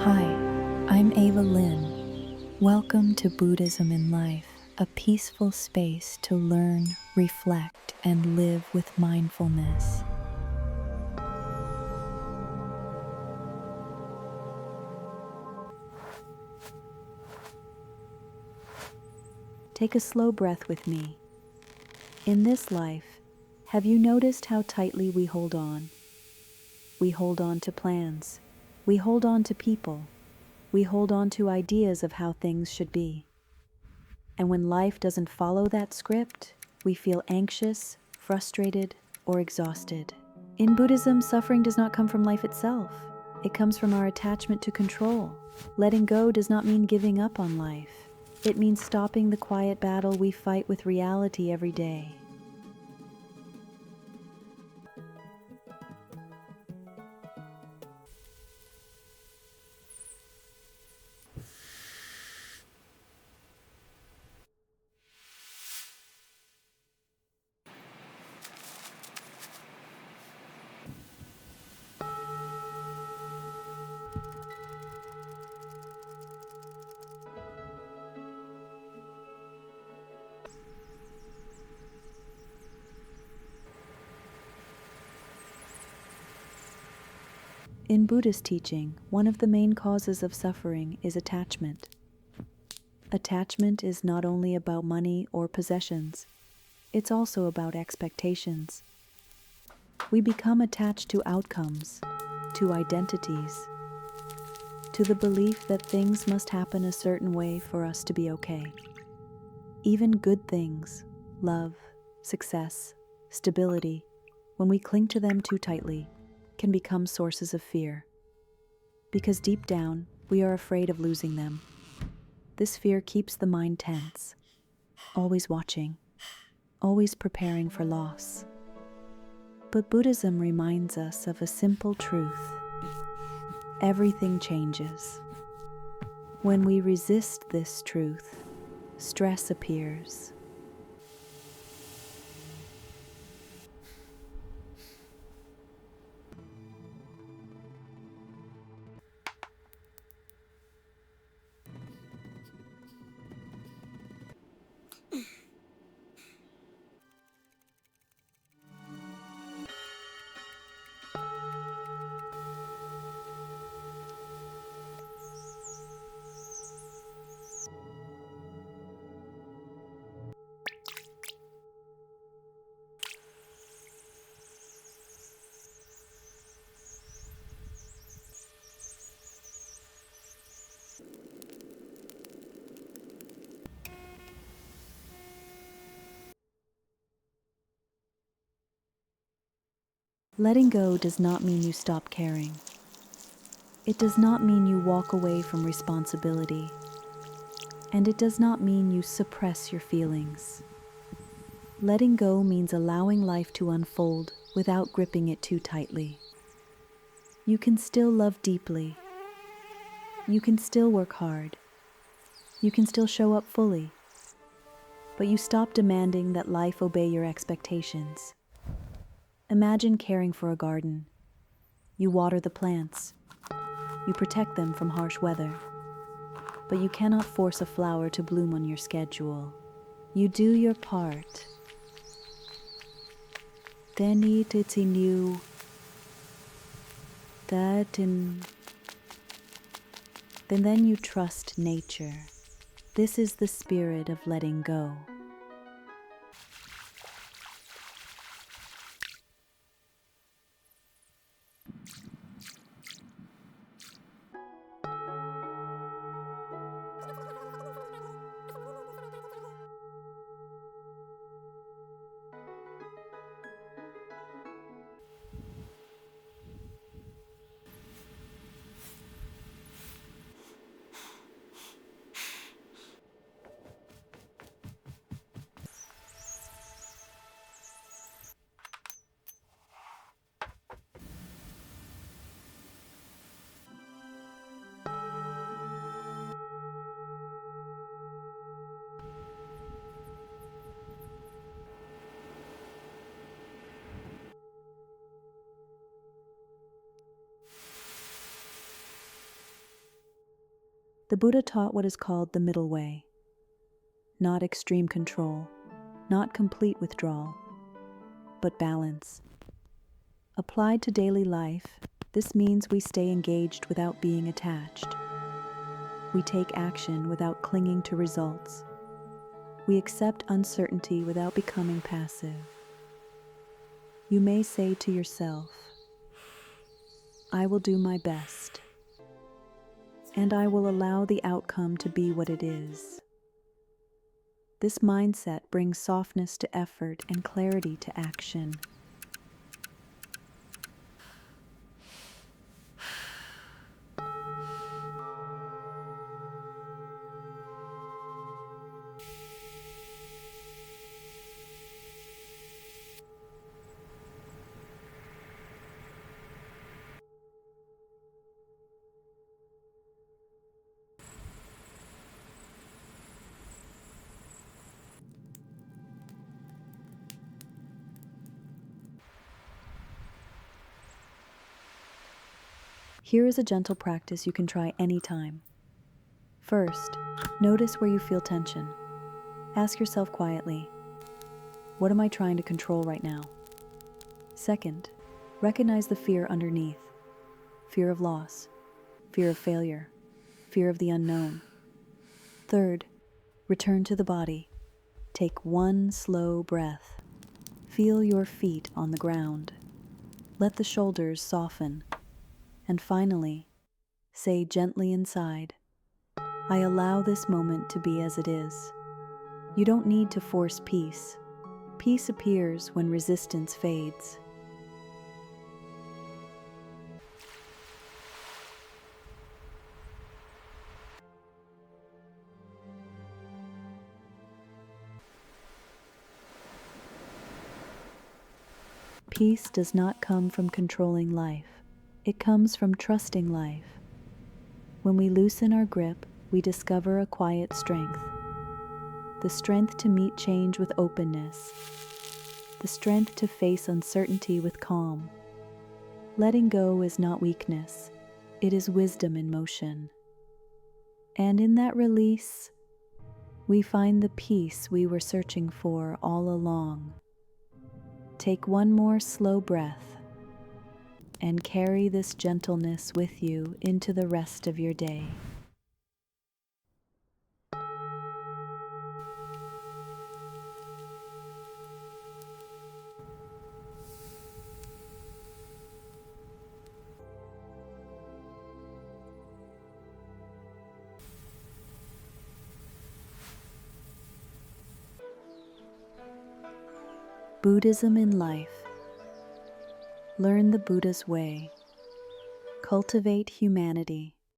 Hi, I'm Ava Lynn. Welcome to Buddhism in Life, a peaceful space to learn, reflect, and live with mindfulness. Take a slow breath with me. In this life, have you noticed how tightly we hold on? We hold on to plans. We hold on to people. We hold on to ideas of how things should be. And when life doesn't follow that script, we feel anxious, frustrated, or exhausted. In Buddhism, suffering does not come from life itself. It comes from our attachment to control. Letting go does not mean giving up on life. It means stopping the quiet battle we fight with reality every day. In Buddhist teaching, one of the main causes of suffering is attachment. Attachment is not only about money or possessions, it's also about expectations. We become attached to outcomes, to identities, to the belief that things must happen a certain way for us to be okay. Even good things, love, success, stability, when we cling to them too tightly, can become sources of fear. Because deep down, we are afraid of losing them. This fear keeps the mind tense, always watching, always preparing for loss. But Buddhism reminds us of a simple truth. Everything changes. When we resist this truth, stress appears. Letting go does not mean you stop caring. It does not mean you walk away from responsibility. And it does not mean you suppress your feelings. Letting go means allowing life to unfold without gripping it too tightly. You can still love deeply. You can still work hard. You can still show up fully. But you stop demanding that life obey your expectations. Imagine caring for a garden. You water the plants. You protect them from harsh weather. But you cannot force a flower to bloom on your schedule. You do your part. Then you trust nature. This is the spirit of letting go. The Buddha taught what is called the middle way. Not extreme control, not complete withdrawal, but balance. Applied to daily life, this means we stay engaged without being attached. We take action without clinging to results. We accept uncertainty without becoming passive. You may say to yourself, I will do my best, and I will allow the outcome to be what it is. This mindset brings softness to effort and clarity to action. Here is a gentle practice you can try anytime. First, notice where you feel tension. Ask yourself quietly, what am I trying to control right now? Second, recognize the fear underneath. Fear of loss, fear of failure, fear of the unknown. Third, return to the body. Take one slow breath. Feel your feet on the ground. Let the shoulders soften. And finally, say gently inside, I allow this moment to be as it is. You don't need to force peace. Peace appears when resistance fades. Peace does not come from controlling life. It comes from trusting life. When we loosen our grip, we discover a quiet strength. The strength to meet change with openness. The strength to face uncertainty with calm. Letting go is not weakness. It is wisdom in motion. And in that release, we find the peace we were searching for all along. Take one more slow breath and carry this gentleness with you into the rest of your day. Buddhism in life. Learn the Buddha's way. Cultivate humanity.